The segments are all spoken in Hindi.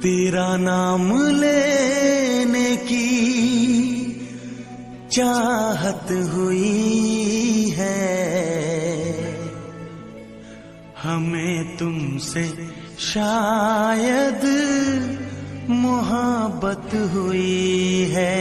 तेरा नाम लेने की चाहत हुई है, हमें तुमसे शायद मोहब्बत हुई है।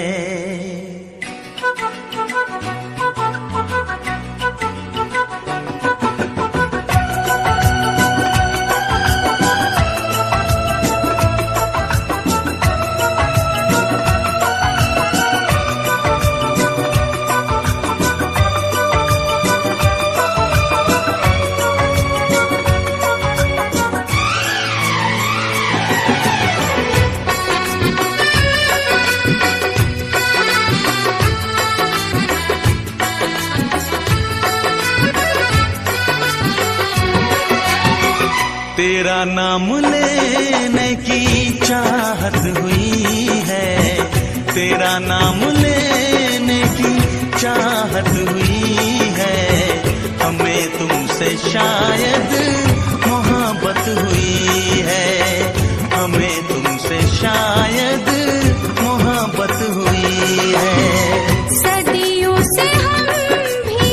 तेरा नाम लेने की चाहत हुई है, तेरा नाम लेने की चाहत हुई है, हमें तुमसे शायद मोहब्बत हुई है, हमें तुमसे शायद मोहब्बत हुई है। सदियों से हम भी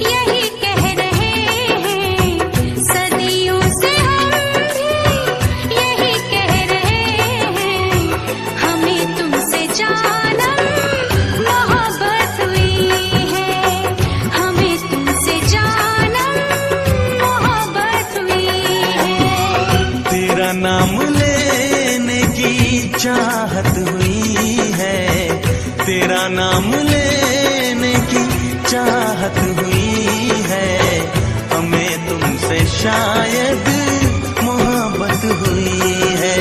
यही कह रहे हैं, सदियों से नाम लेने की चाहत हुई है, तेरा नाम लेने की चाहत हुई है, हमें तुमसे शायद मोहब्बत हुई है।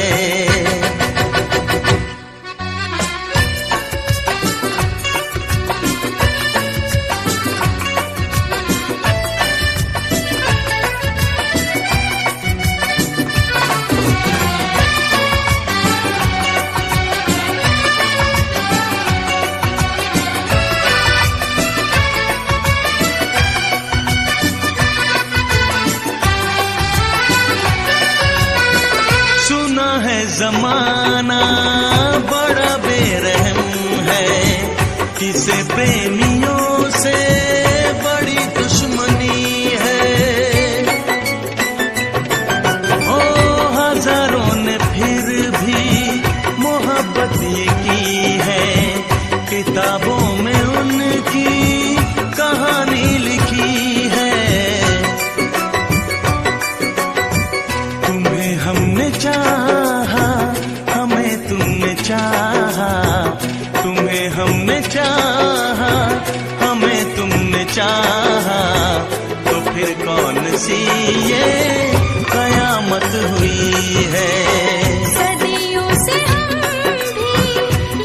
जमाना बड़ा बेरहम है, किसे प्रेमियों से बड़ी दुश्मनी है। ओ हजारों ने फिर भी मोहब्बत ये की है, किताबों में उनकी कहानी लिखी है। तुम्हें हमने चाहा, हमें तुमने चाहा, तुम्हें हमने चाहा, हमें तुमने चाहा, तो फिर कौन सी ये कयामत हुई है। सदियों से हम भी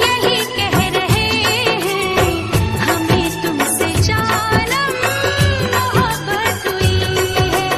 यही कह रहे हैं, हमें तुमसे जानम मोहब्बत हुई है।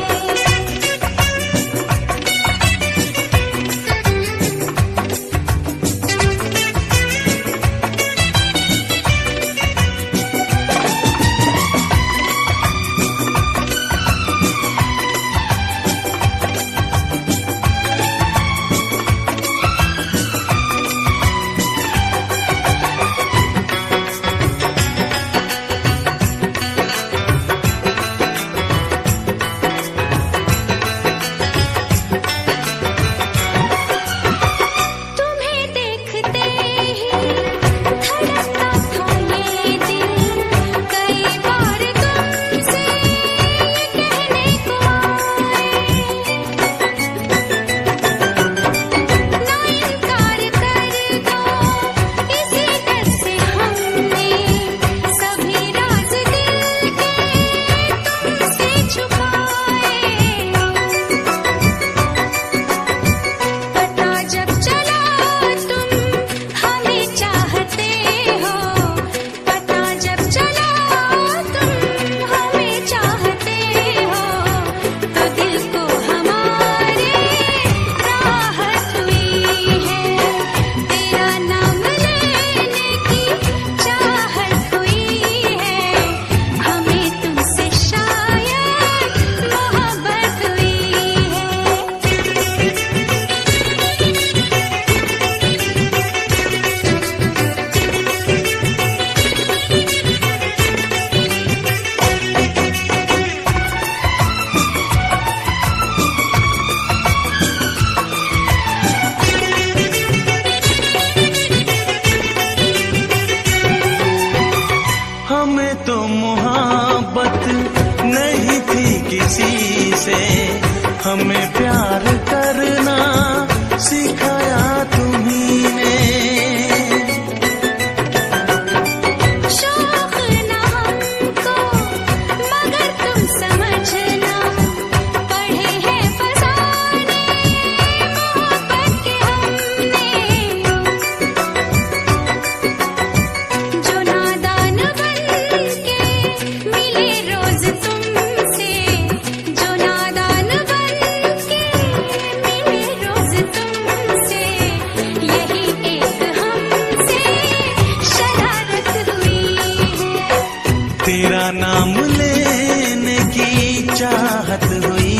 नाम लेने की चाहत हुई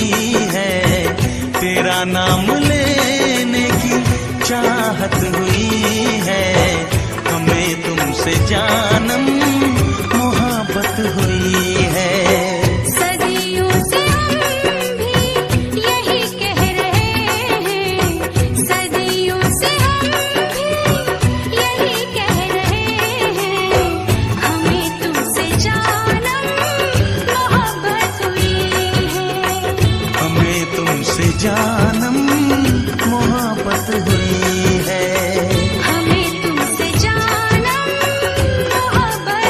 है, तेरा नाम लेने की चाहत हुई है। हमें तुमसे जानम मोहब्बत हुई है। सदियों से हम भी यही कह रहे हैं, सदियों से हम भी यही कह रहे हैं। हमें तुमसे जानम मोहब्बत हुई है। हमें तुमसे जानम मोहब्बत हुई है। हमें तुमसे जानम मोहब्बत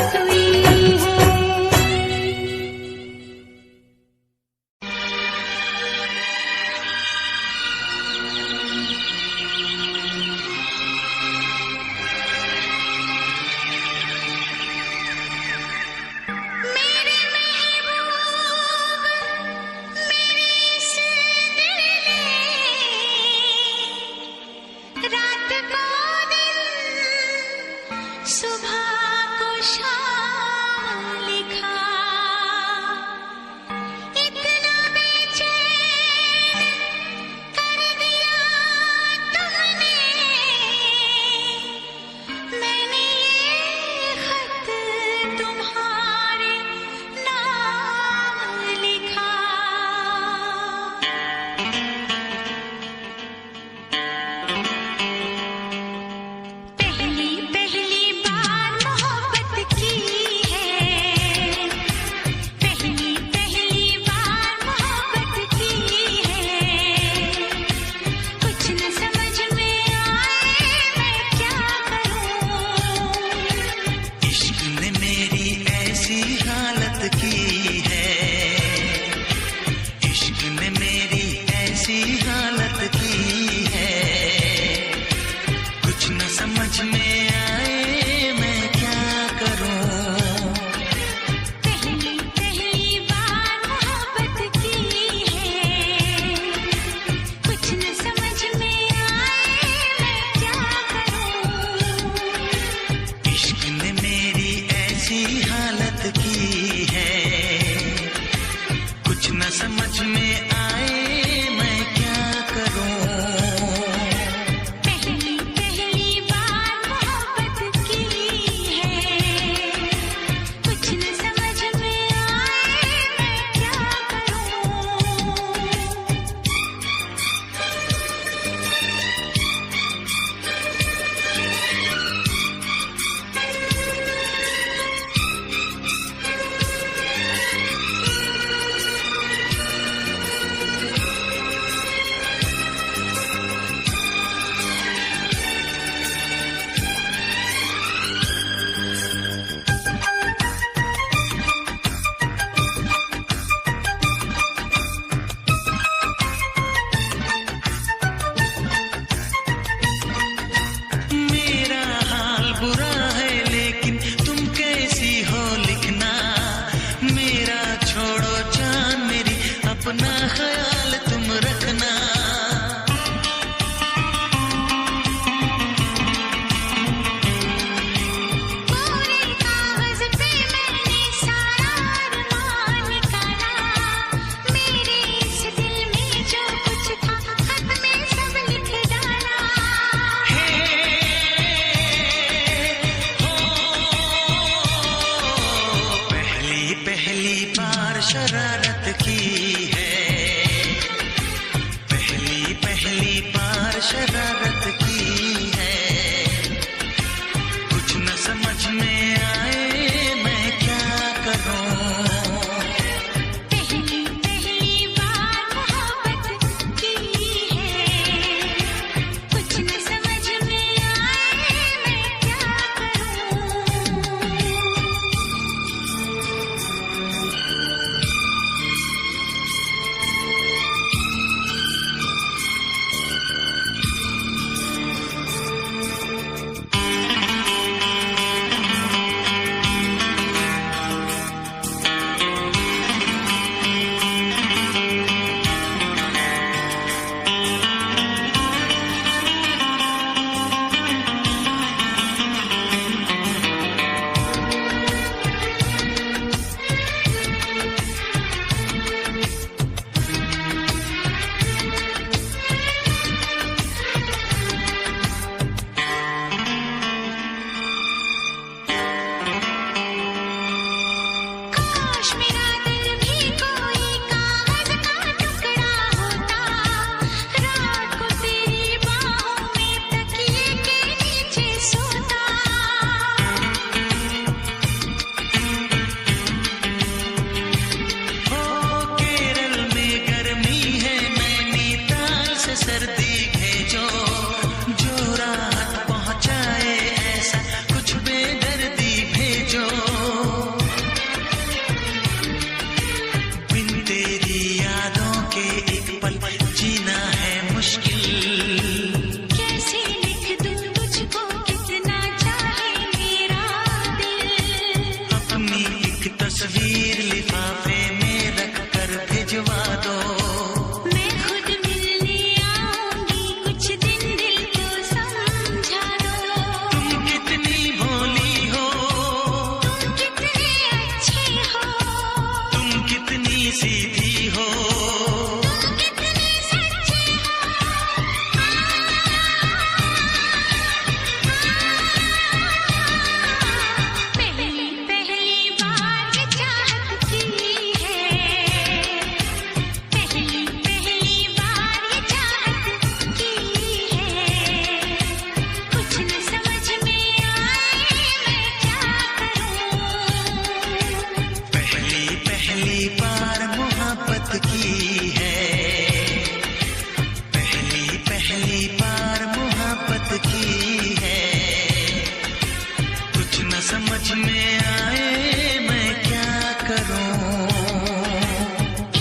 समझ में आए मैं क्या करूं।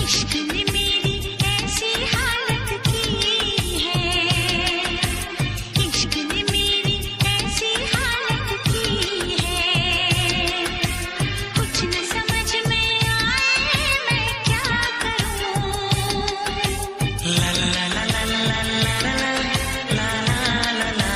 इश्क ने मेरी ऐसी हालत की है, इश्क ने मेरी ऐसी हालत की है, कुछ न समझ में आए मैं क्या करूं। ला ला ला ला ला ला ला ला ला ला।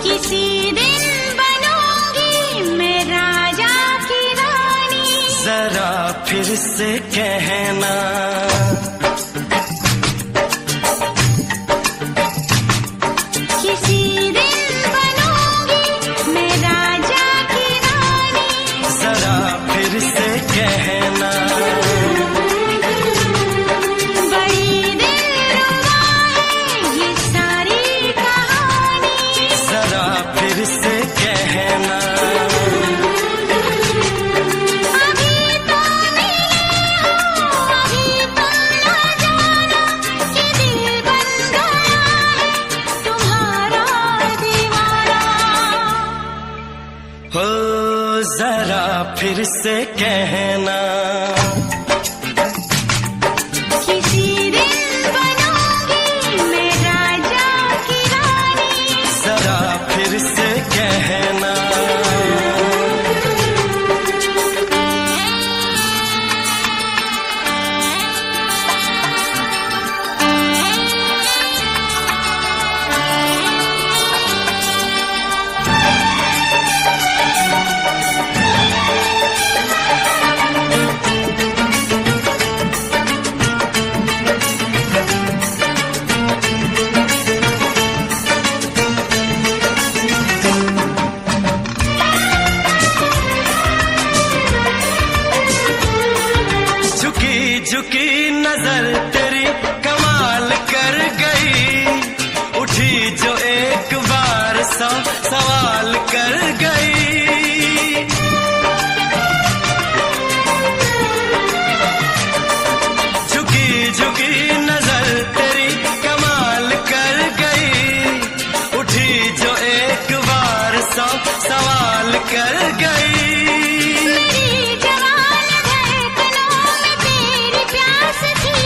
किसी दिन बनूंगी मैं राजा की रानी, जरा फिर से कहना, किसी दिन बनूंगी मैं राजा की रानी, जरा फिर से कहना, बड़ी दिलरुबा है ये सारी कहानी, जरा फिर से कहना। अभी तो मिले हो, अभी तो न जाना कि दिल बन गया है तुम्हारा दीवाना। हो जरा फिर से कहना, किसी दिन बनूंगी मैं राजा की रानी, जरा फिर से कहना। झुकी झुकी नजर तेरी कमाल कर गई, उठी जो एक बार सौ सवाल कर गई। झुकी झुकी नजर तेरी कमाल कर गई, उठी जो एक बार सौ सवाल कर गई। मेरी जवान धड़कनों में तेरी प्यास थी,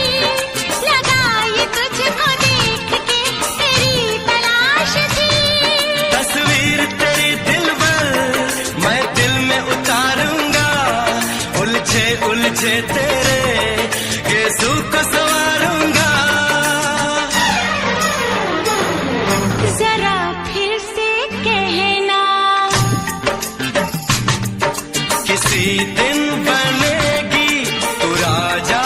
लगाई तुझको देख के तेरी तलाश थी। तस्वीर तेरी दिल भर मैं दिल में उतारूंगा, उलझे उलझे तेरे गेसू को संवारूंगा। जरा फिर से कहना, किसी दिन बनेगी तू राजा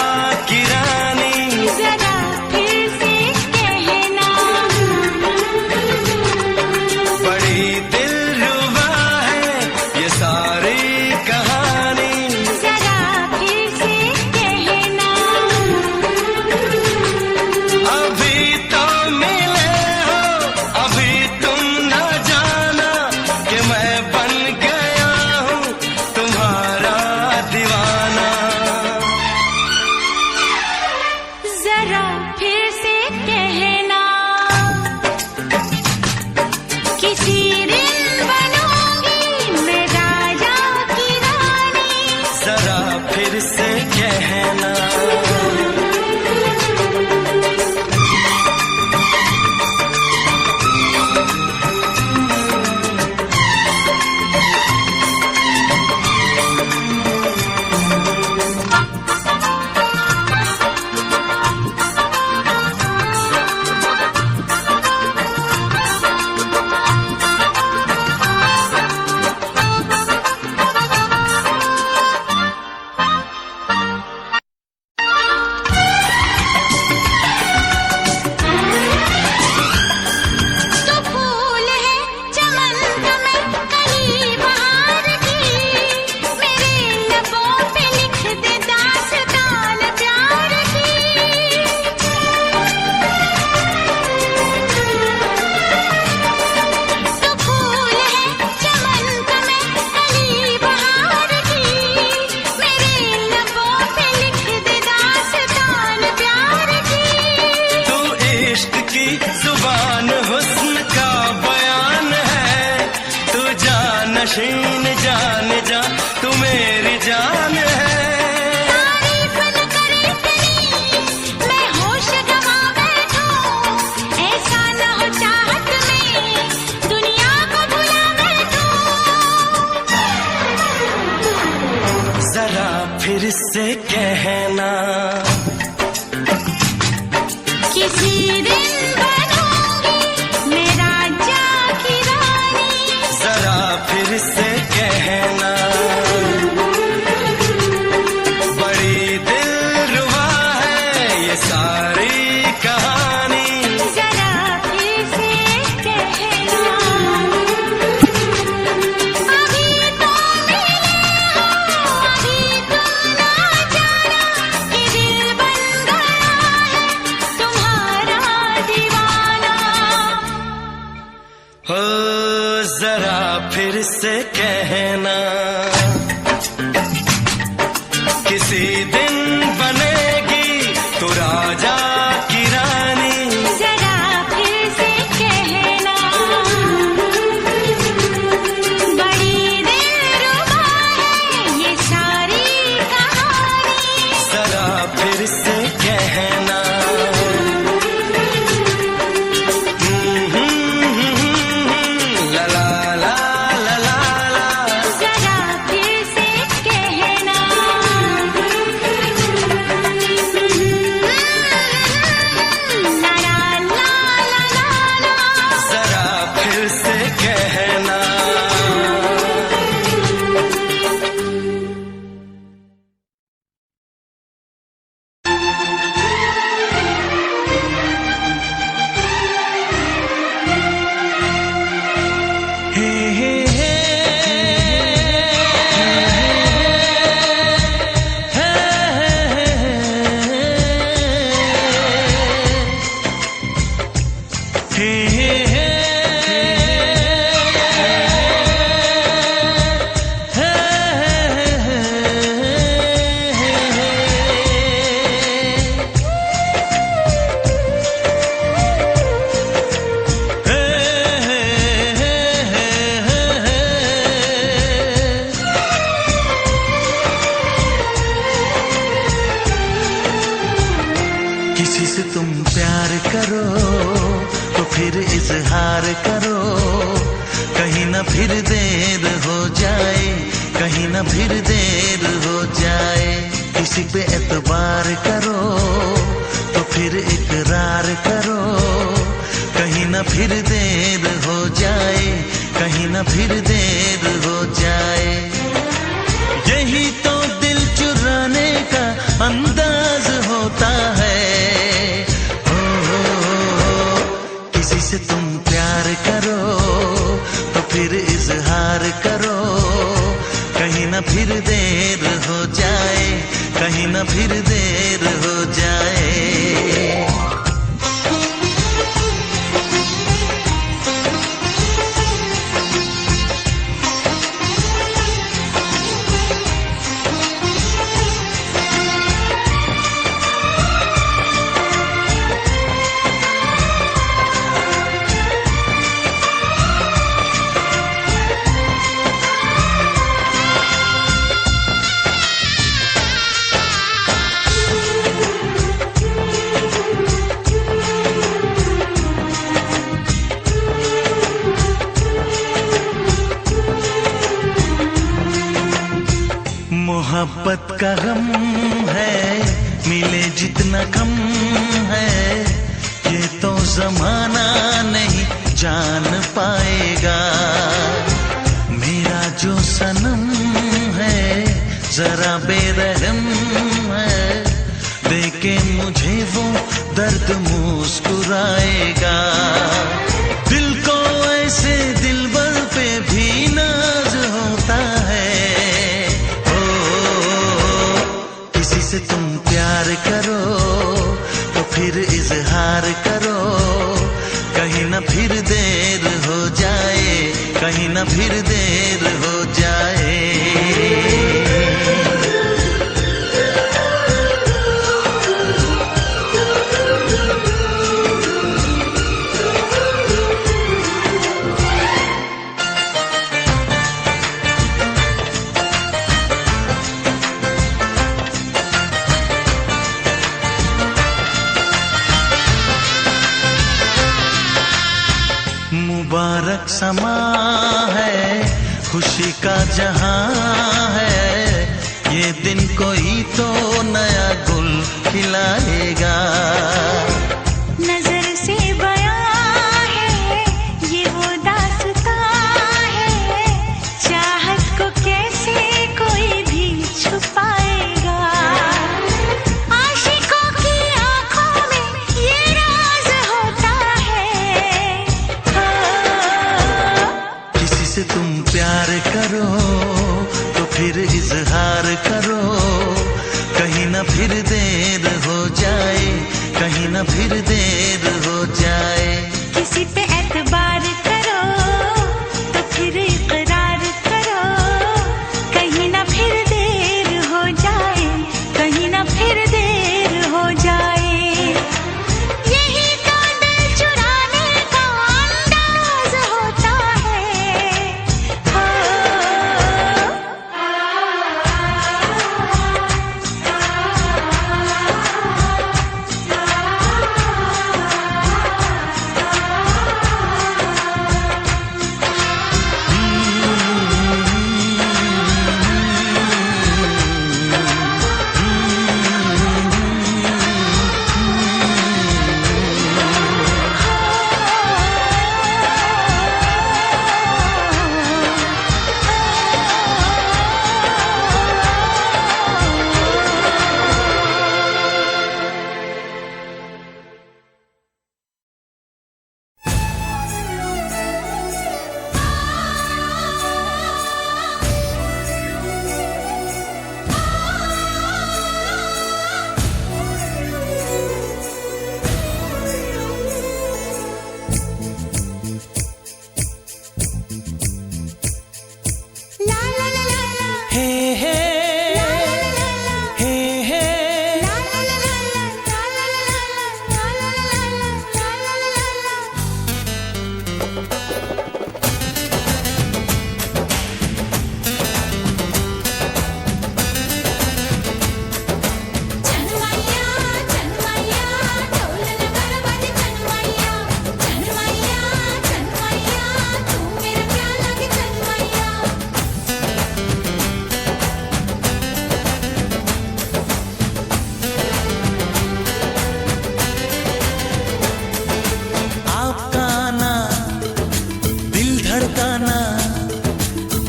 की रानी, जरा फिर से कहना, बड़ी दिलरुबा है ये सारी कहानी, जरा फिर से कहना। अभी तो मिले हो, अभी तुम न जाना कि मैं बन गया हूँ तुम्हारा जान जान जा तू मेरी जान है। तारीफ न करे तेरी मैं होश गवा बैठूं, ऐसा न हो चाहत में दुनिया को भुला बैठूं। जरा फिर से कहना किसी दिन बनूंगी मैं राजा की रानी। जरा फिर से कहना बड़ी दिलरुबा है ये सारी कहानी। जरा फिर से कहना अभी तो मिले हो, अभी तुम ना जाना कि दिल बन गया है तुम्हारा दीवाना। हो जरा फिर से कहना किसी दिन बनेगी तू राजा की रानी। जरा फिर से कहना बड़ी दिलरुबा है ये सारी कहानी। जरा फिर से कहना ला ला ला ला ला ला। जरा फिर से कहना ला ला ला ला ला। जरा फिर से कहना हे हे हे किसी से तुम प्यार करो तो फिर इजहार करो, कहीं ना फिर देर हो जाए, कहीं ना फिर देर हो जाए। किसी पे एतबार करो तो फिर इकरार करो, कहीं ना फिर देर हो जाए, कहीं ना फिर देर हो जाए। यही तो दिल चुराने का अंदाज होता है। किसी से तुम प्यार करो तो फिर इजहार करो, कहीं ना फिर देर हो जाए, कहीं ना फिर देर हो जाए। मोहब्बत का गम है मिले जितना कम है, ये तो जमाना नहीं जान पाएगा। मेरा जो सनम है जरा बेरहम है, देके मुझे वो दर्द मुस्कुराएगा। दिल को ऐसे दिलबर पे भी नाज होता है। किसी से तुम प्यार करो तो फिर इजहार करो, कहीं ना फिर देर हो जाए, कहीं ना फिर देर हो जाए। खुशी का जहां है, ये दिन कोई तो नया गुल खिलाएगा। नजर से बयां है ये वो दास्तां है, चाहत को कैसे कोई भी छुपाएगा। आशिकों की आंखों में ये राज होता है। किसी से तुम प्यार करो तो फिर इजहार करो, कहीं ना फिर देर हो जाए, कहीं ना फिर देर हो जाए। किसी पे एतबार करो तो फिर इकरार करो, कहीं ना फिर देर हो जाए, कहीं ना फिर देर हो जाए। यही तो दिल चुराने का अंदाज होता है।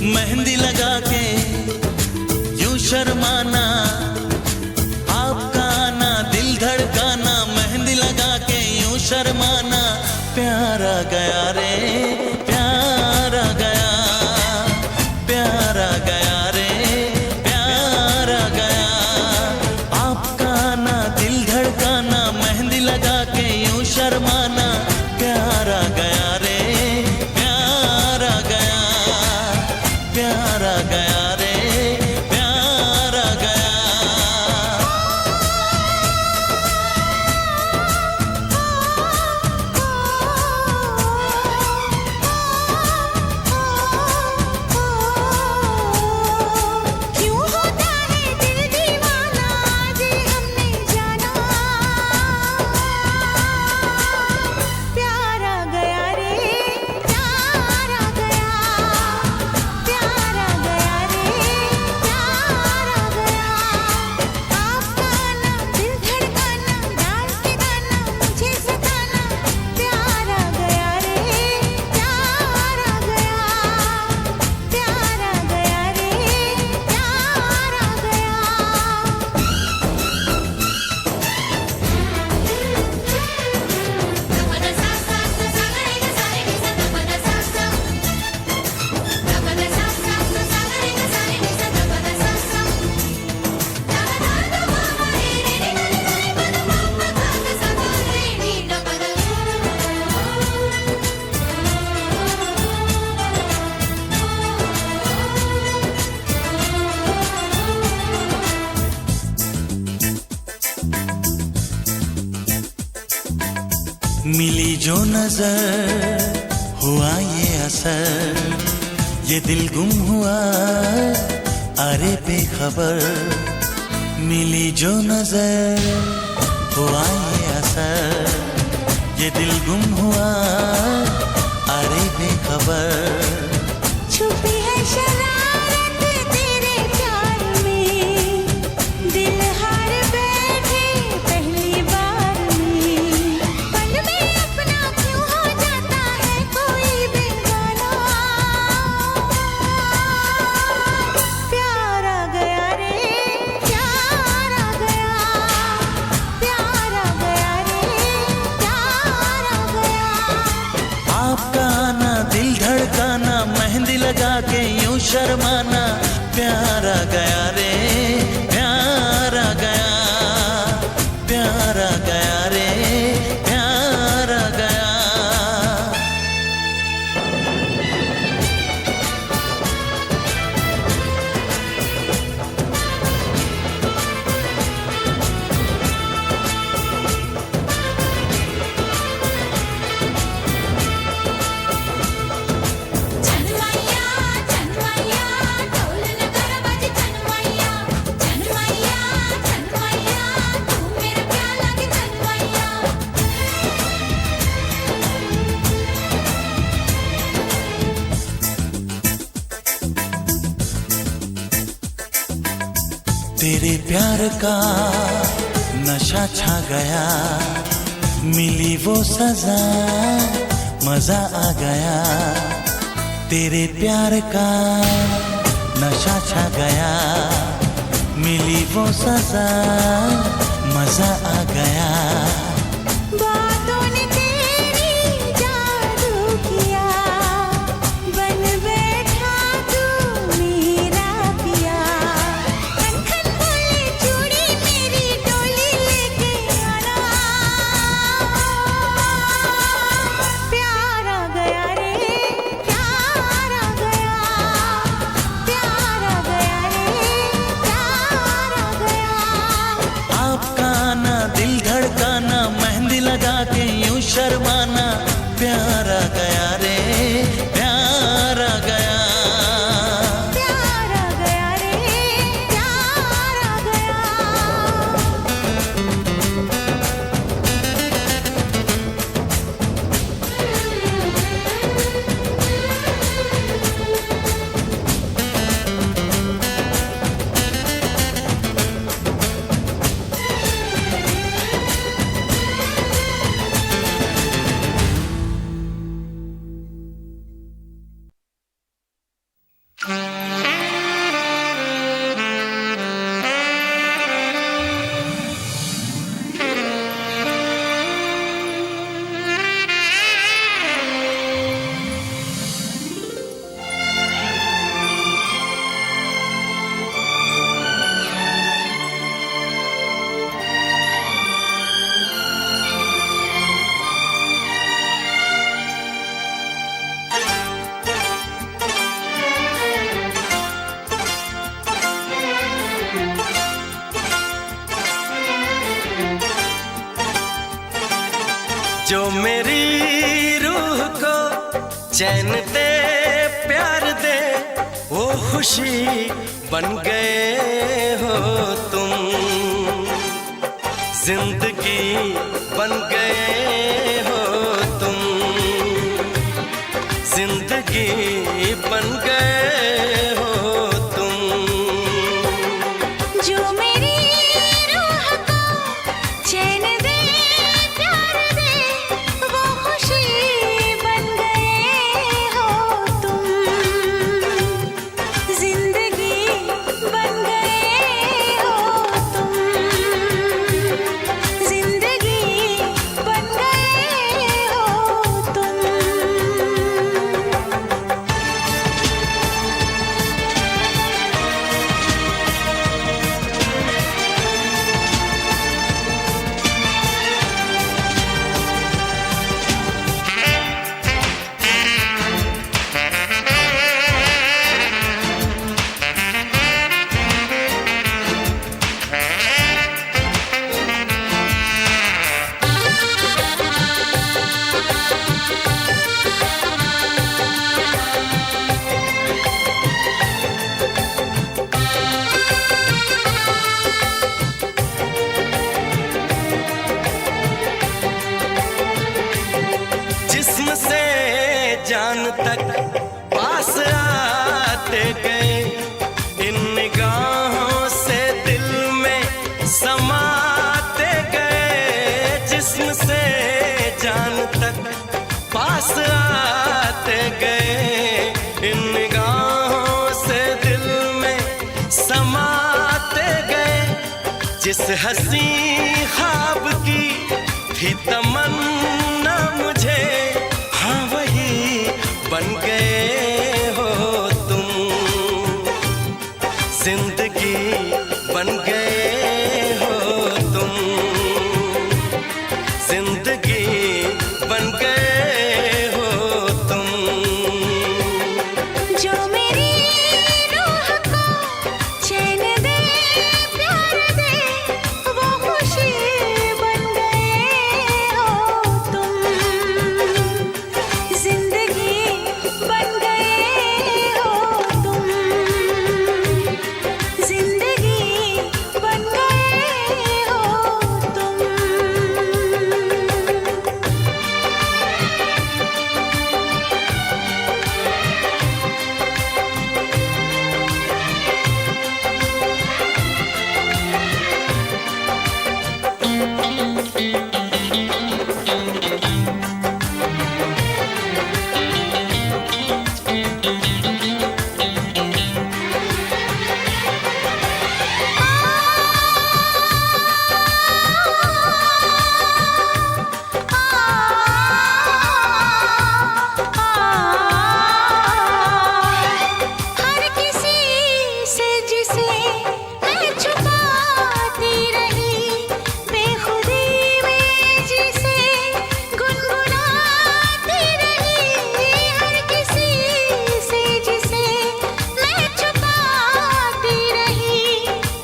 मेहंदी लगा के यूं शर्माना, आपका आना दिल धड़काना, मेहंदी लगा के यूं शर्माना। प्यारा गया रे प्यारा गया, प्यारा गया रे प्यारा गया। आपका आना दिल धड़काना, मेहंदी लगा के यूं शर्माना। प्यारा गया रे प्यारा गया, प्यारा गया रे प्यारा गया। क्यों होता है दिल दीवाना, आज हमने जाना। प्यारा गया रे प्यारा गया, प्यारा गया रे प्यारा गया। आपका आना दिल धड़काना, डांस के गाना मुझे सताना। प्यारा गया रे प्यारा गया, प्यारा गया रे प्यारा गया। मिली जो नजर हुआ ये असर, ये दिल गुम हुआ अरे बेखबर। मिली जो नजर हुआ ये असर, ये दिल गुम हुआ अरे बेखबर। छुपी है शर्माना, प्यार आ गया रे, प्यार आ गया, प्यार आ गया रे, प्यार आ गया। तेरे प्यार का नशा छा गया, मिली वो सजा, मजा आ गया। तेरे प्यार का नशा छा गया, मिली वो सजा, मजा आ गया। बातों ने तेरी जादू किया, बन बैठा तू मेरा पिया। खन बोले चूड़ी मेरी डोली लेके आना, प्यार आ गया रे, प्यार आ गया, प्यार आ गया रे, प्यार आ गया। आपका आना, दिल धड़काना, मेहंदी लगा के यूं शर्माना, प्यार आ गया रे, प्यार आ गया। प्यार आ गया रे, प्यार आ गया। जो मेरी रूह को चैन दे, प्यार दे, वो खुशी बन गए हो तुम। जिंदगी बन गए हो तुम, जिंदगी बन गए हो तुम। जो मेरी रूह को चैन दे, प्यार दे, वो खुशी बन गए हो तुम। जिंदगी बन गए हो तुम, जिंदगी बन गए हो तुम। जिस्म से जान तक पास आते गए, इन निगाहों से दिल में समाते गए। जिस्म से जान तक पास आते गए, इन निगाहों से दिल में समाते गए। जिस हंसी ख्वाब की थी तमन्ना मुझे, हाँ वही बन गए हो तुम। जिंदगी बन गए हो तुम, जिंदगी बन गए हो तुम। जो मेरी रूह को चैन दे प्यार दे वो खुशी बन गए हो तुम, जिंदगी बन गए हो तुम, जिंदगी बन गए हो तुम। हर किसी से जिसे मैं छुपाती रही, बेखुदी में जिसे गुनगुनाती रही, हर किसी से जिसे मैं छुपाती रही,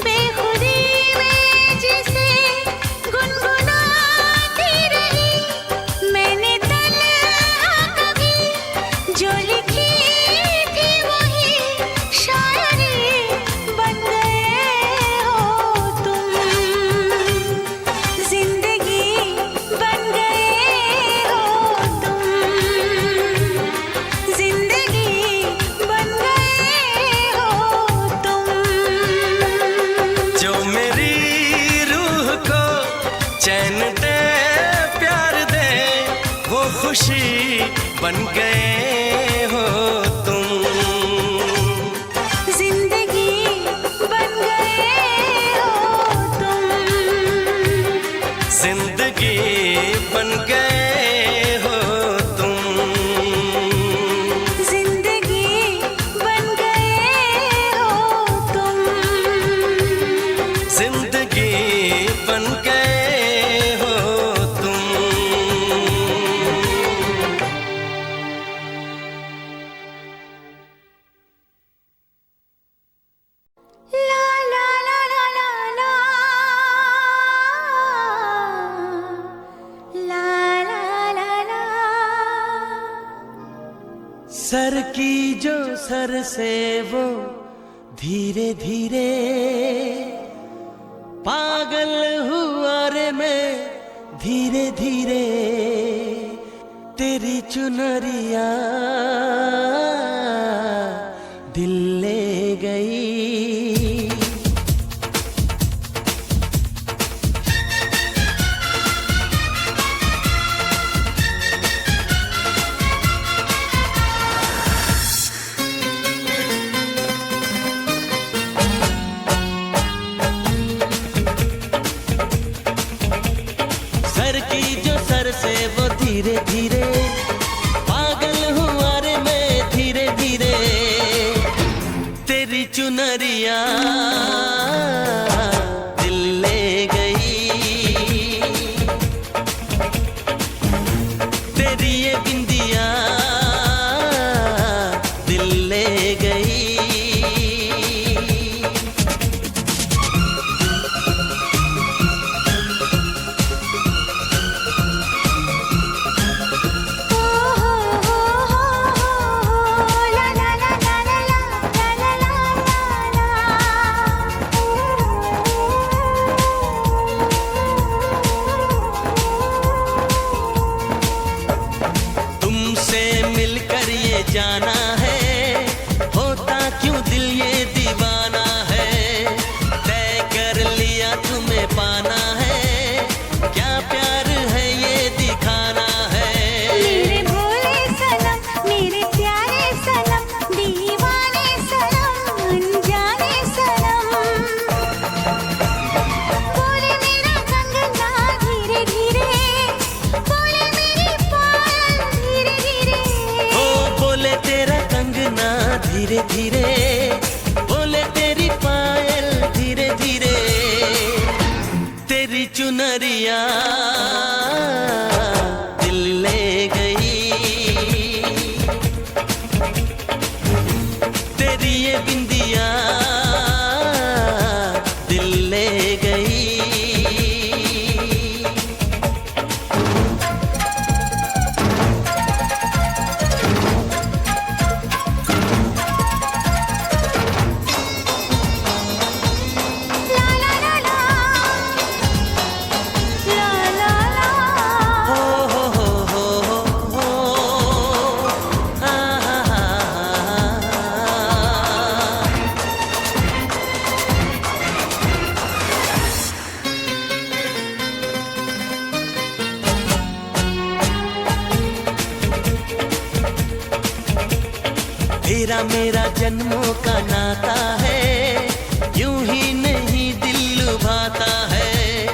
बेखुदी में जिसे गुनगुनाती रही। मैंने तन्हा कभी जो लिखी थी वही शायरी बन गए हो तुम, जिंदगी बन गए हो तुम, जिंदगी बन गए हो तुम। जो मेरी रूह को चैन दे प्यार दे वो खुशी बन गए हो तुम, जिंदगी बन गए हो तुम, जिंदगी बन गए हो तुम, जिंदगी बन गए हो तुम। जिंदगी बन गए हो तुम। ला ला ला ला ला ला ला ला ला। सर की जो सर से वो धीरे धीरे पागल हुआ रे मैं धीरे धीरे, तेरी चुनरिया दिल ले गई। सर की जो सर से वो धीरे धीरे पागल हुआ रे मैं धीरे धीरे, तेरी चुनरिया दिल ले गई, तेरी ये बिंदिया दिल ले गई। ला ला ला ला ला ला ला ला ला। ऐसा मेरा जन्मों का नाता है, यूं ही नहीं दिल लुभाता है,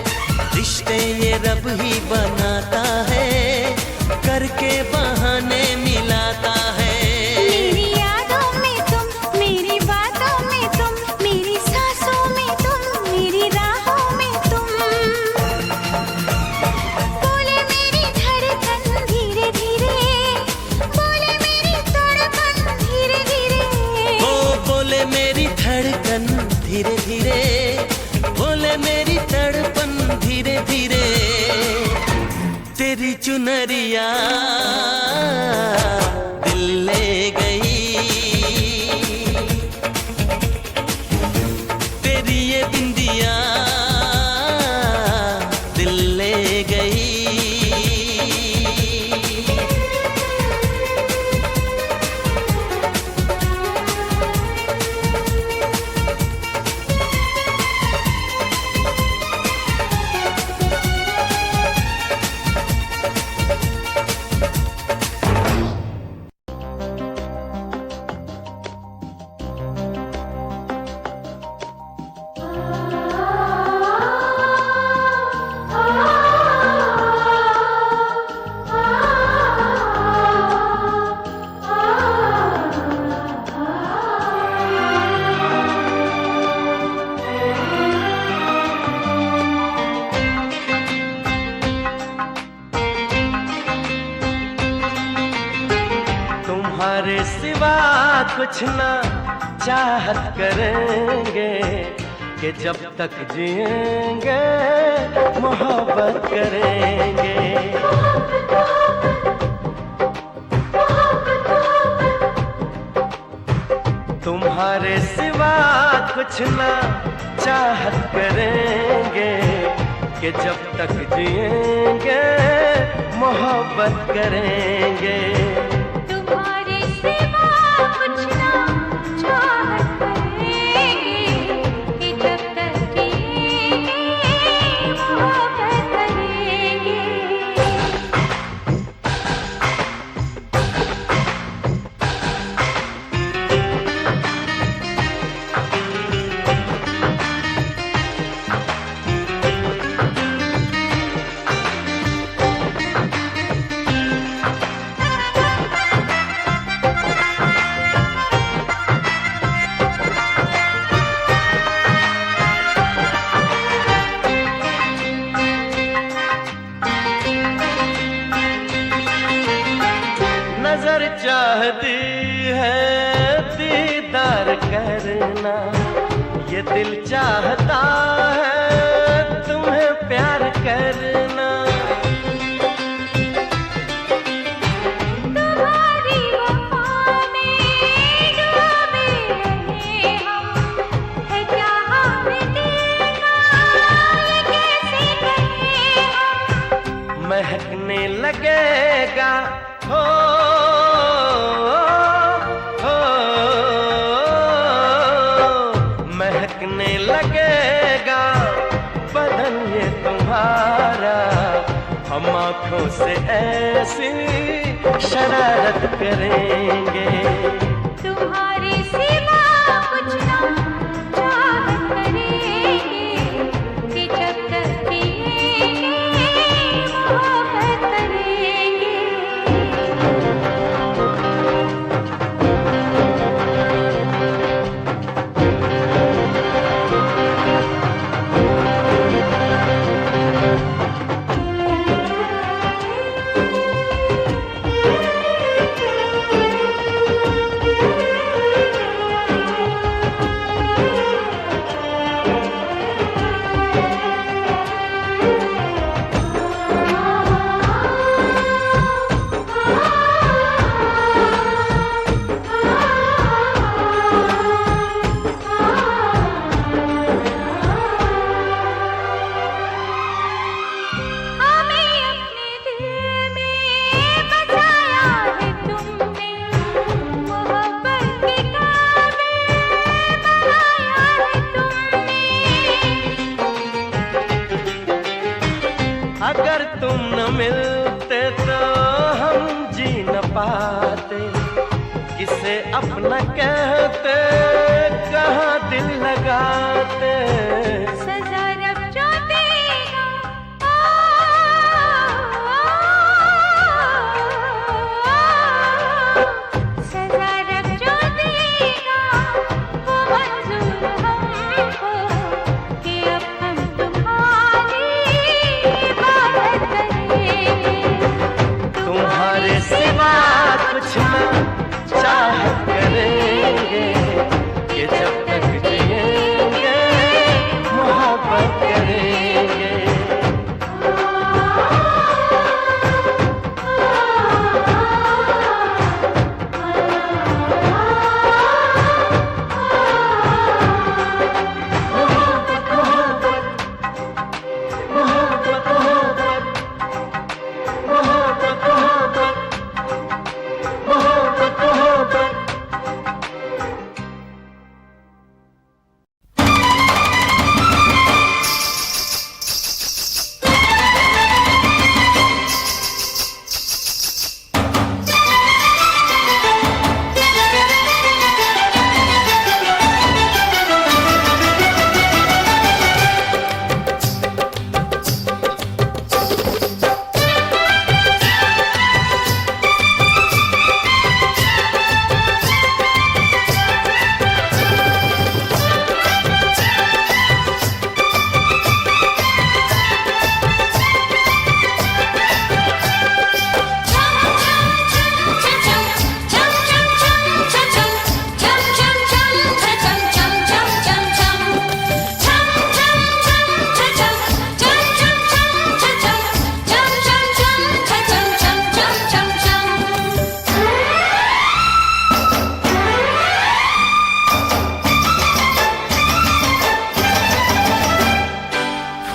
रिश्ते ये रब ही बनाता है, करके बहाने मिलाता है। मेरी यादों में तुम, मेरी बातों में तुम, मेरी सांसों में तुम, मेरी राहों में तुम। बोले मेरी धड़कन धीरे धीरे, बोले मेरी तड़पन धीरे धीरे। ओ बोले मेरी धड़कन धीरे धीरे, बोले मेरी तड़पन धीरे धीरे। तेरी चुनरिया दिल ले गई, तेरी ये बिंदिया दिल ले गई। तुम्हारे सिवा कुछ ना चाहत करेंगे, कि जब तक जिएंगे मोहब्बत करेंगे। तुम्हारे सिवा कुछ ना चाहत करेंगे, कि जब तक जिएंगे मोहब्बत करेंगे। तुम्हारे सिवा कुछ ना चाहत करेंगे, कि जब तक जिएंगे मोहब्बत करेंगे। नजर चाहती है दीदार करना, ये दिल चाहता है तुम्हें प्यार करना। तुम्हारी वफा में डूबे रहे हम, है क्या हमने देखा ये कैसे कहें हम। महकने लगेगा हो महकने लगेगा बदन ये तुम्हारा, हम आँखों से ऐसी शरारत करेंगे। तुम्हारे सिवा कुछ ना चाहत करेंगे, कि जब तक जिएंगे मोहब्बत करेंगे। से अपना कहते, कहाँ दिल लगाते। सजा रब जो देगा, सजा रब जो देगा वो मंजूर हमको कि अब हम तुम्हारी इबादत करें। तुम्हारे सिवा कुछ न चाहत करेंगे कि जब तक जिएंगे मोहब्बत करेंगे।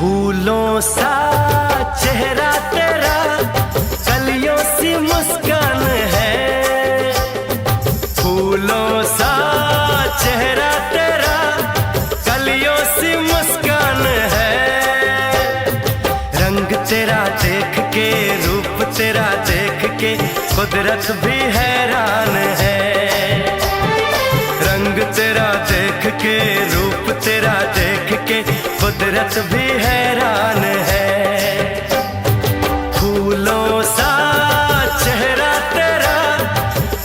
फूलों सा चेहरा तेरा, कलियों सी मुस्कान है। फूलों सा चेहरा तेरा, कलियों सी मुस्कान है। रंग तेरा देख के, रूप तेरा देख के कुदरत भी हैरान है। रंग तेरा देख के, रूप तेरा देख के कुदरत भी हैरान है। फूलों सा चेहरा तेरा,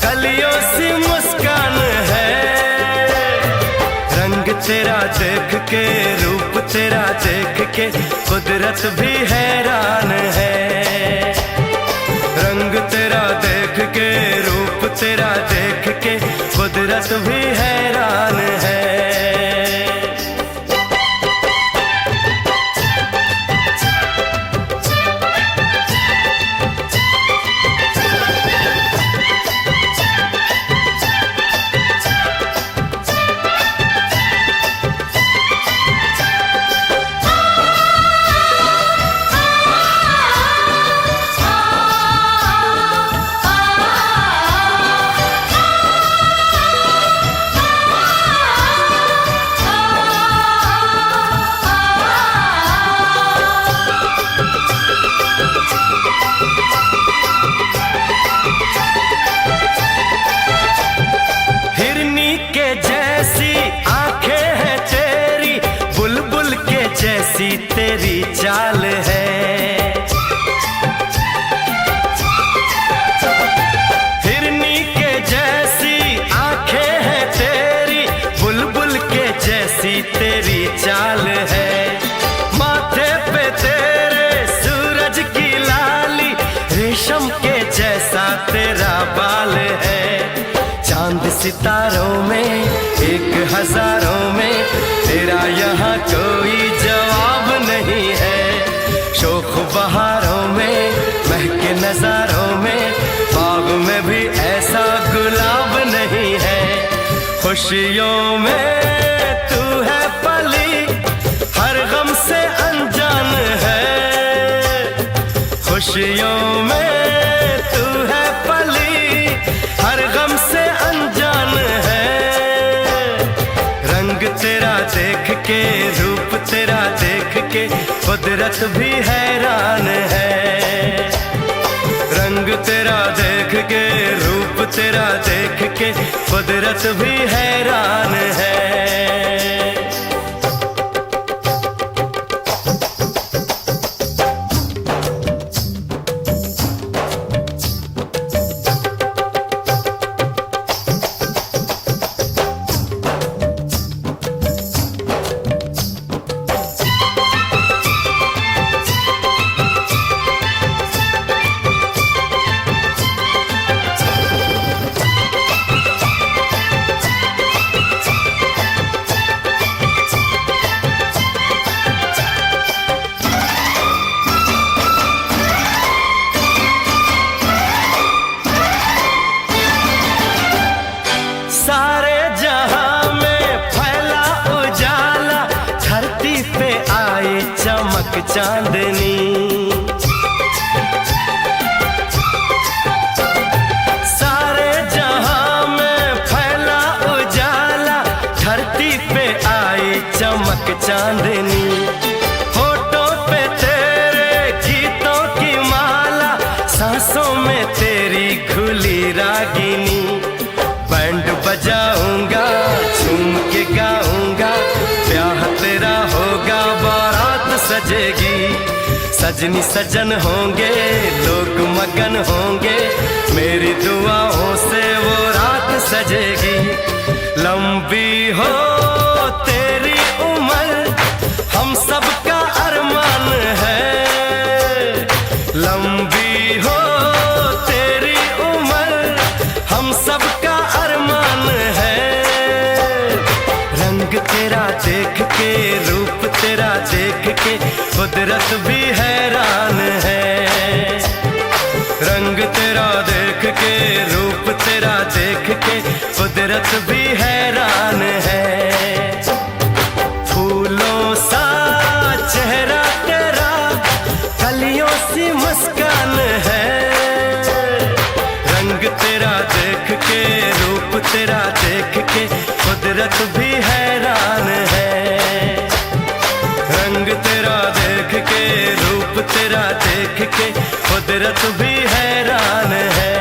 कलियों सी मुस्कान है। रंग तेरा देख के, रूप तेरा देख के कुदरत भी हैरान है। रंग तेरा देख के, रूप तेरा देख के कुदरत भी हैरान है। जैसी तेरी चाल है, हिरनी के जैसी आंखें हैं तेरी, बुलबुल के जैसी तेरी चाल है। माथे पे तेरे सूरज की लाली, रेशम के जैसा तेरा बाल है। चांद सितारों में, एक हजारों में तेरा यहाँ कोई जवाब नहीं है। शोख बहारों में, महके नजारों में, बाग में भी ऐसा गुलाब नहीं है। खुशियों में तू है पली, हर गम से अनजान है। खुशियों में तू है पली, हर गम से अनजान है। रंग तेरा देख के, रूप तेरा देख के कुदरत भी हैरान है। रंग रंग तेरा देख के, रूप तेरा देख के कुदरत भी हैरान है। सारे जहां में फैला उजाला, धरती पे आई चमक चांदनी। सारे जहां में फैला उजाला, धरती पे आई चमक चांदनी। होठों पे तेरे गीतों की माला, सांसों में तेरी खुली रागिनी। बैंड बजाऊंगा, झूम के गाऊंगा, ब्याह तेरा होगा, बारात सजेगी। सजनी सजन होंगे, लोग मगन होंगे, मेरी दुआओं से वो रात सजेगी। लंबी हो तेरी उम्र, हम सबका अरमान है। लंबी हो तेरी उम्र, हम सबका अरमान है। रंग तेरा देख के, रूप तेरा देख के कुदरत भी हैरान है। रंग तेरा देख के, रूप तेरा देख के कुदरत भी हैरान है। फूलों सा चेहरा तेरा, कलियों सी मुस्कान है। रंग तेरा देख के, रूप तेरा देख के कुदरत भी हैरान है। रंग तेरा देख के, रूप तेरा देख के कुदरत भी हैरान है।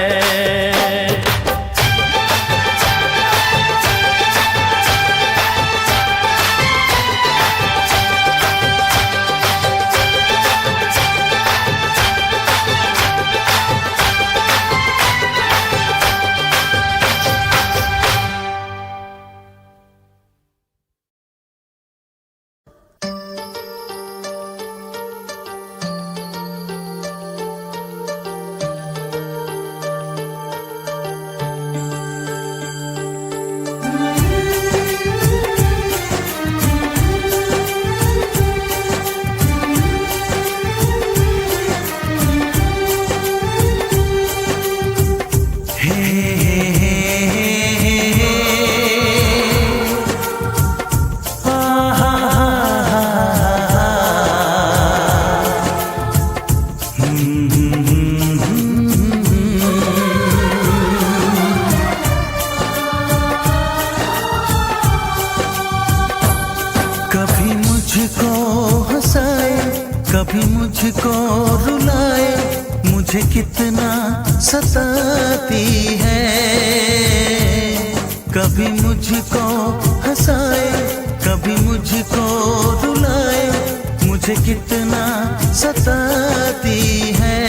कभी मुझको रुलाए, मुझे कितना सताती है। कभी मुझको हंसाए, कभी मुझको रुलाए, मुझे कितना सताती है।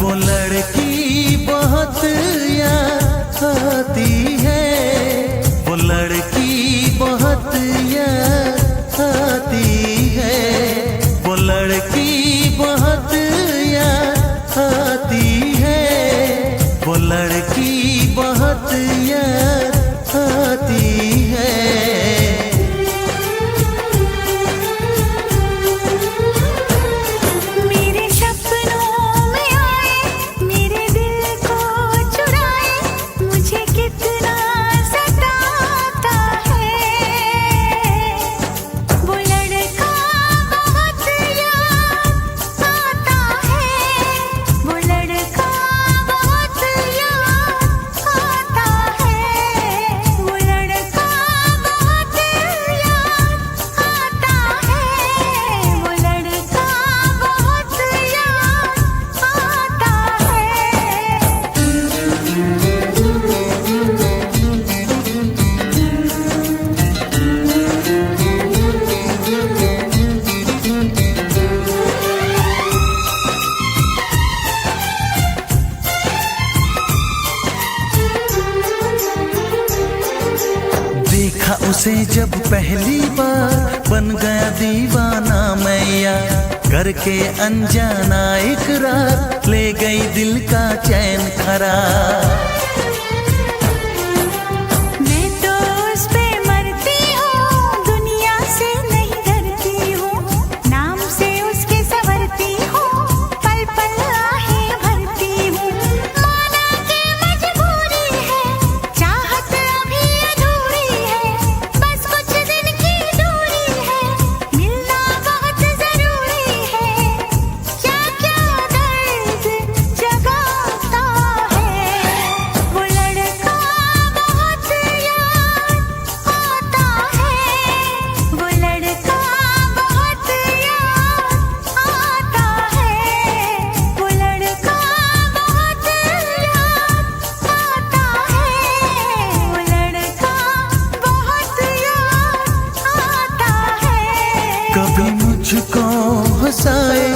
वो लड़की बहुत याद आती है, वो लड़की बहुत याद आती है, वो लड़की बहुत याद आती है, वो लड़की बहुत याद आती है। मेरे सपनों में आए, मेरे दिल को चुराए, मुझे कितना उसे जब पहली बार बन गया दीवाना मैया, करके अनजाना इकरार ले गई दिल का चैन करार। मैं तो उस पे मरती हूँ, दुनिया से नहीं डरती हूँ, नाम से उसके संवरती हूँ, पल पल आहें भरती हूँ। माना कि मजबूरी है, चाहत अभी अधूरी है, बस कुछ दिन की दूरी है, मिलना बहुत जरूरी है। क्या क्या दर्द जगाता है वो लड़का, बहुत याद आता है वो लड़का, बहुत याद आता है वो लड़का, बहुत याद आता है वो लड़का, बहुत याद आता है। कभी मुझको हंसाए,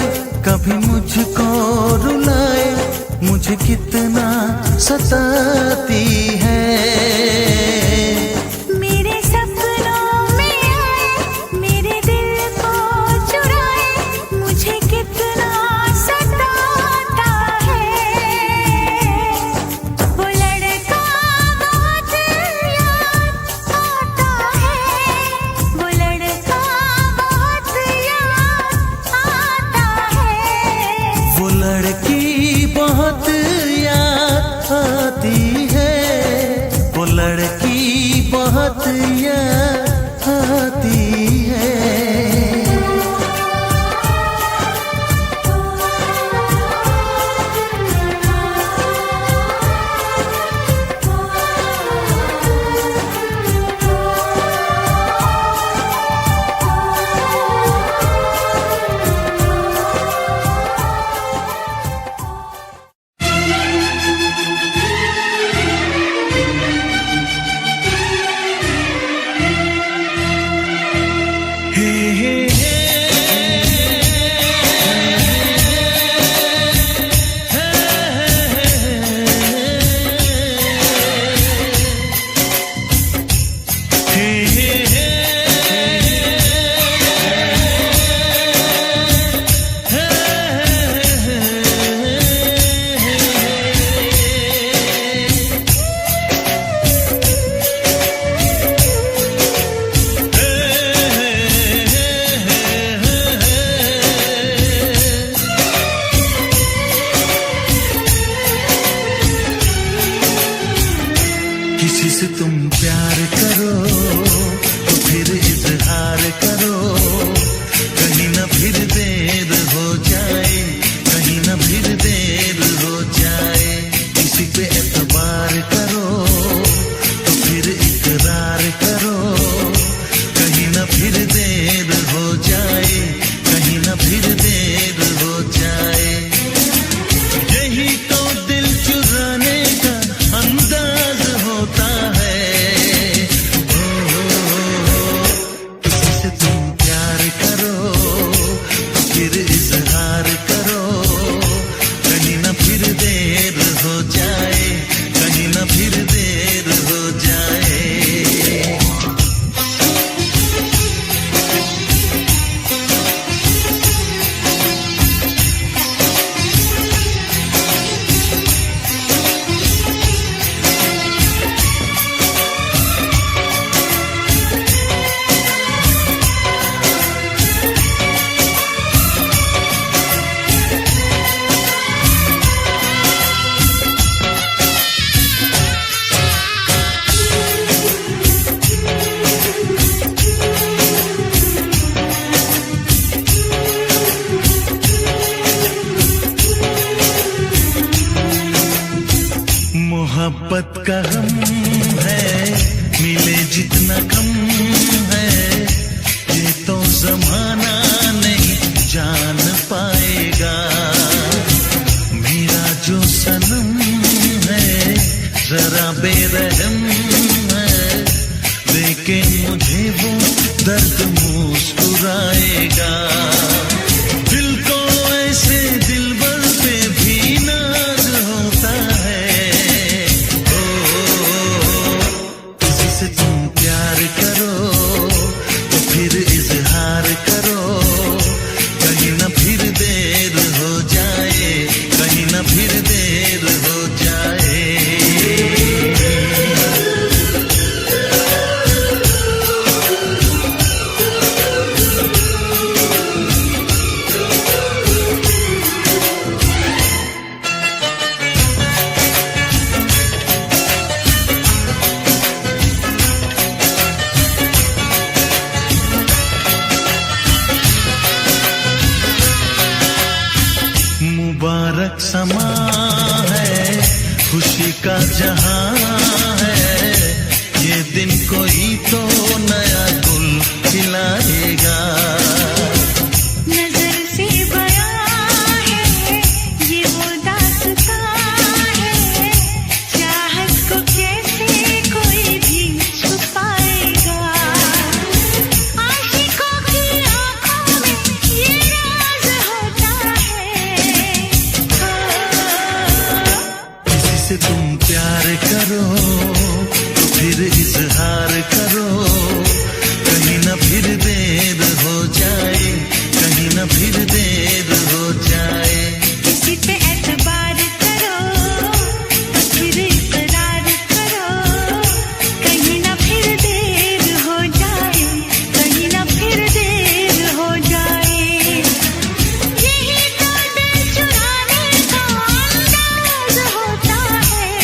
कभी मुझको रुलाए, मुझे कितना सताती है। मेरे सपनों में आए, मेरे दिल को चुराए, मुझे कितना सताता है वो लड़का, बहुत याद आता है वो लड़का, बहुत याद आता है। वो लड़की बहुत याद आती है, वो लड़की बहुत याद आती है। किसी से तुम प्यार करो तो फिर इजहार करो, कहीं ना फिर देर हो जाए, कहीं ना फिर देर हो जाए। किसी पे एतबार करो तो फिर इकरार करो, कहीं ना फिर देर हो जाए, कहीं ना फिर देर हो जाए। यही तो दिल चुराने का अंदाज होता है। किसी से तुम प्यार करो तो फिर इजहार करो, कहीं ना फिर देर हो जाए, कहीं ना फिर देर हो जाए। मोहब्बत का गम है, मिले जितना कम है, ये तो जमाना नहीं जान पाएगा। मेरा जो सनम है जरा बेरहम है, देखे मुझे वो दर्द मुस्कुराएगा। दिल को ऐसे दिलबर पे भी नाज होता है। किसी से तुम प्यार करो जहां है, ये दिन कोई तो नया गुल खिलाएगा। नजर से बयां है ये वो दास्तां है, चाहत को कैसे कोई भी छुपाएगा। आशिकों की आंखों में ये राज होता है। किसी से तुम प्यार करो तो फिर इजहार करो, कहीं ना फिर देर हो जाए, कहीं ना फिर देर हो जाए। किसी पे एतबार करो तो फिर इकरार करो, कहीं ना फिर देर हो जाए, कहीं ना फिर देर हो जाए। यही तो दिल चुराने का अंदाज होता है।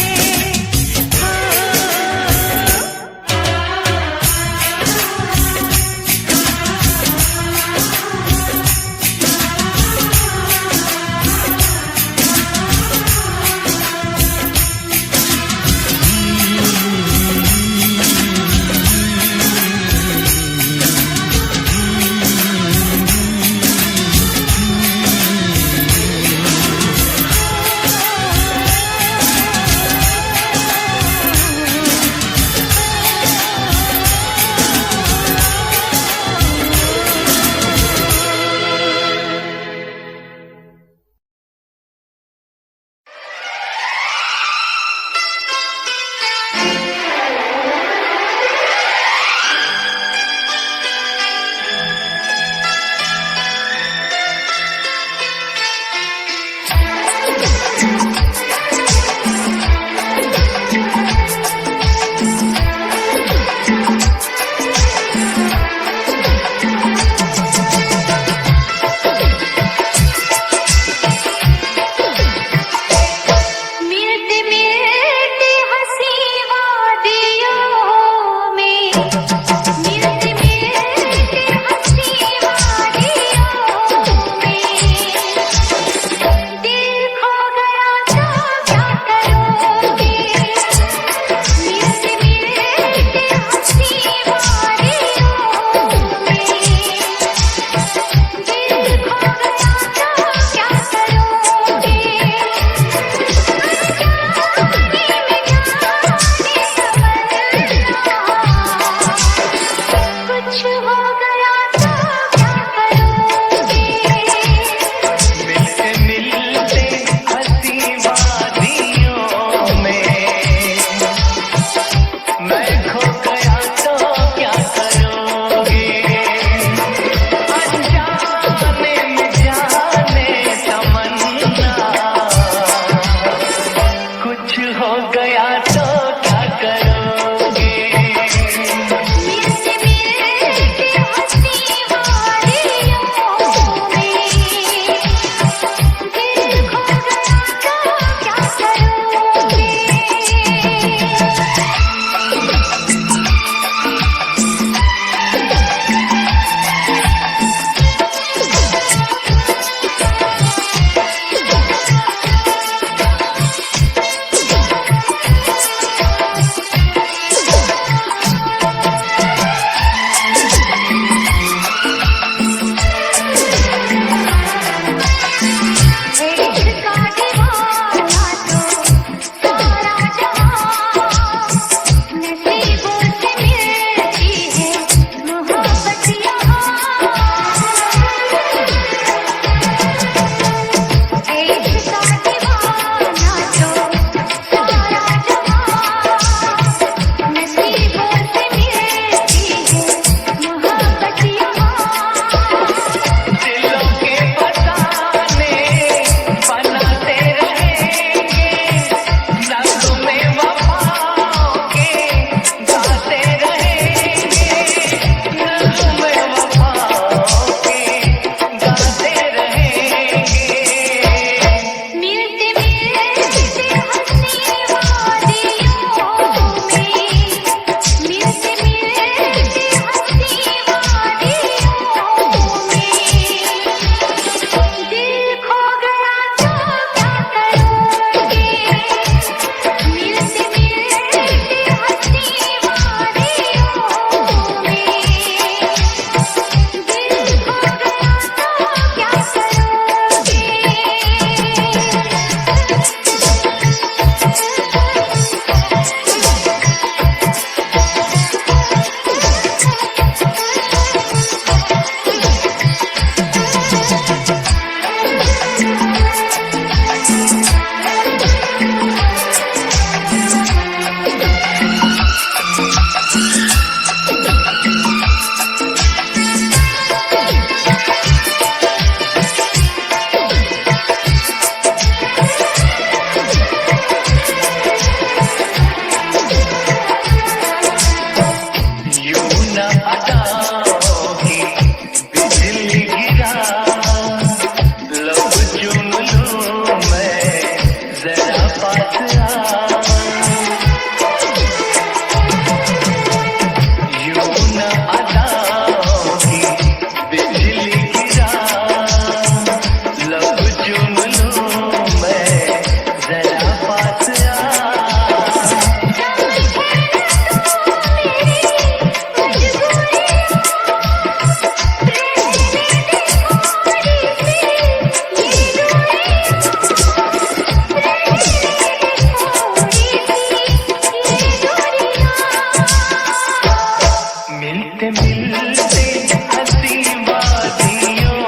मिलते हंसी वादियों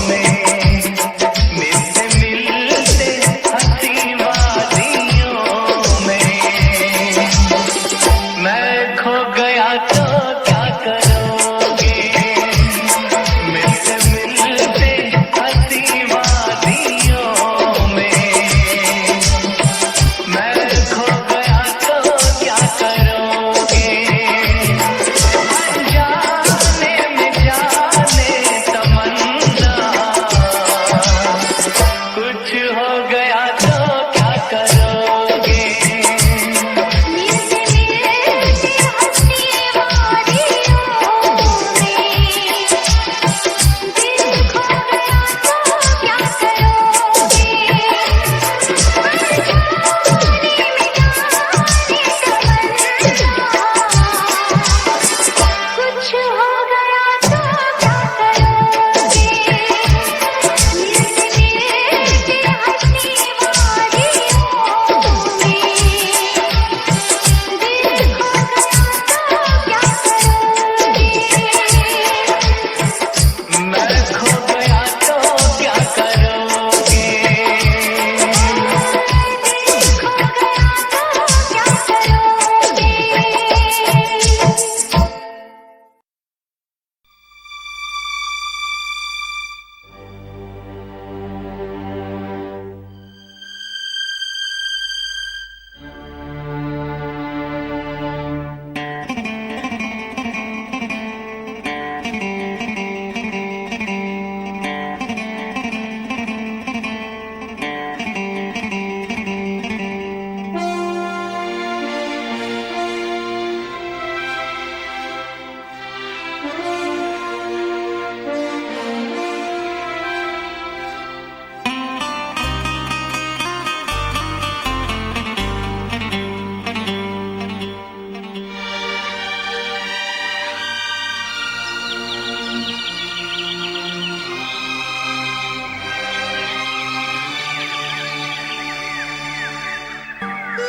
में, मिलते मिलते हंसी वादियों में, मैं खो गया तो क्या करोगे, मिलते मिलते हंसी वादियों में, मैं खो गया तो क्या करोगे, अनजाने में जाने तमन्ना, कुछ हो गया तो क्या करोगे। मिलते मिलते हंसी वादियों में, दिल खो गया तो क्या करोगे, अनजाने में जाने तमन्ना, कुछ हो गया तो क्या करोगे। मिलते मिलते हंसी वादियों में, दिल खो गया तो क्या करोगे। मैं खो गया तो क्या करोगे।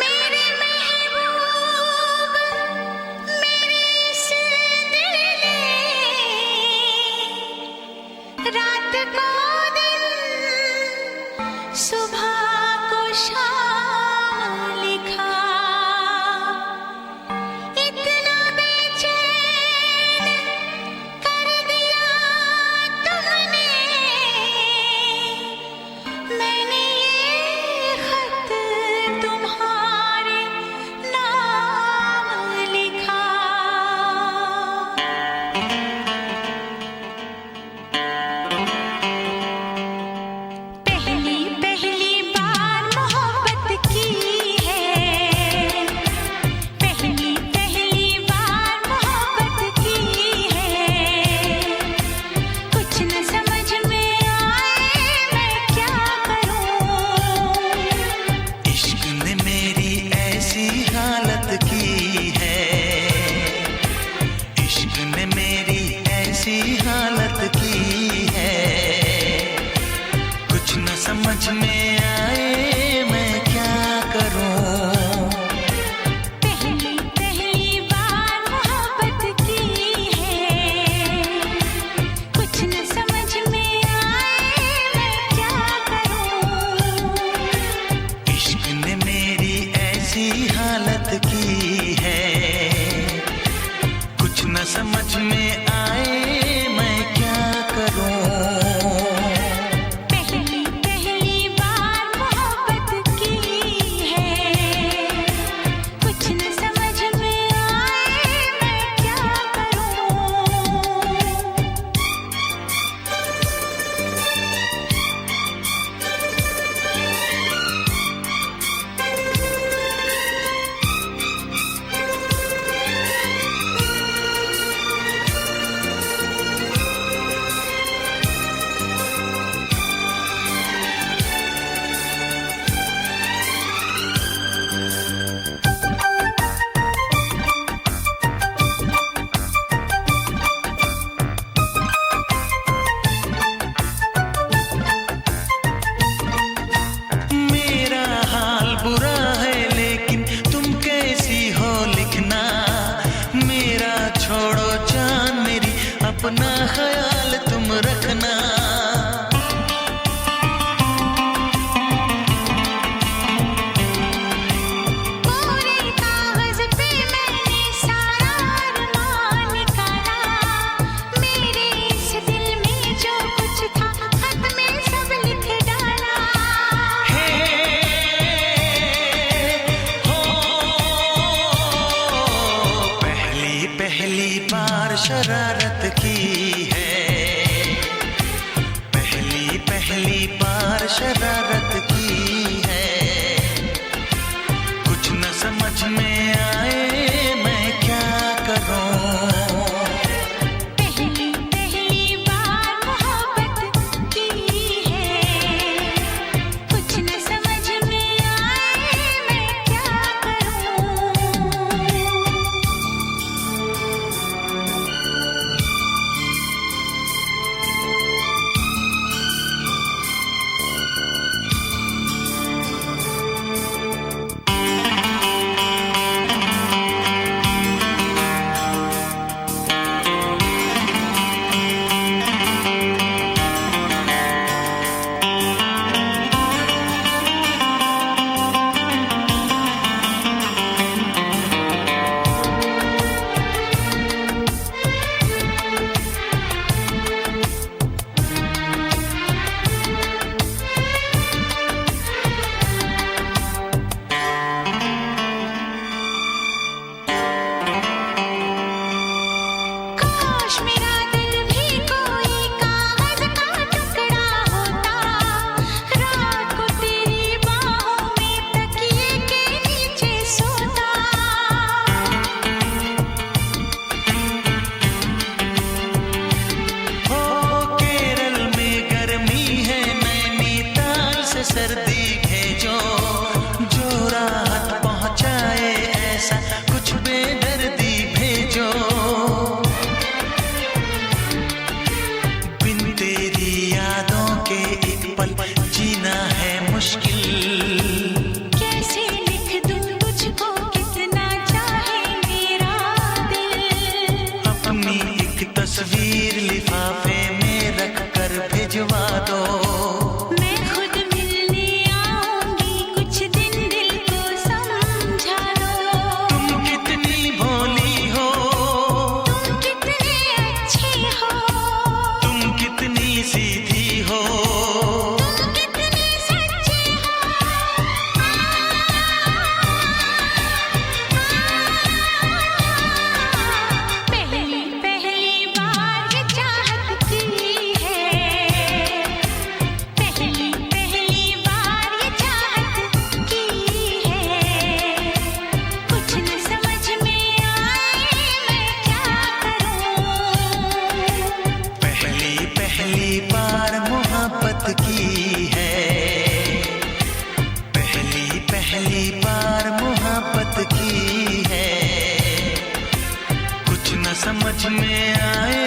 मेरे महबूब मेरे इस दिल ने रात को दिन सुबह को शाम लिखा, इतना बेचैन कर दिया तुमने, मैंने ये खत तुम्हारे नाम लिखा। पहली पहली बार मोहब्बत की है, पहली पहली बार मोहब्बत की है, कुछ न समझ में आए मैं क्या करूं। इश्क ने मेरी ऐसी हालत की है, इश्क ने मेरी अपना ख्याल तुम रखना। पूरे कागज पे मैंने सारा अरमान निकाला, मेरे इस दिल में जो कुछ था खत में सब लिख डाला। पहली पहली बार शरारत की है, पहली पहली बार शरारत की है। कुछ न समझ में आए मैं क्या करूं। पहली पहली बार मोहब्बत की है, कुछ न समझ में आए मैं क्या करूं। काश मेरा दिल भी कोई कागज का टुकड़ा होता, रात को तेरी बाहों में तकिए के नीचे सोता। हो केरल में गर्मी है, नैनीताल से सर्दी भेजो, जो राहत पहुंचाए ऐसा कुछ बेदर्दी भेजो। बिन तेरी यादों के एक पल जीना है मुश्किल। कैसे लिख दूं तुझको कितना चाहे मेरा दिल, अपनी एक तस्वीर लिफाफे में रख कर भिजवा दो। मैं खुद मिलने आऊंगी, कुछ दिन दिल को समझा दो। तुम कितनी भोली हो, तुम कितने अच्छे हो, तुम कितनी सीधी हो, तुम कितने सच्चे हो। पहली पहली बार ये चाहत की है, पहली पहली बार ये चाहत की है। कुछ न समझ में आए मैं क्या करूं। पहली पहली बार मोहब्बत की है, पहली पहली बार मोहब्बत की है। कुछ न समझ में आए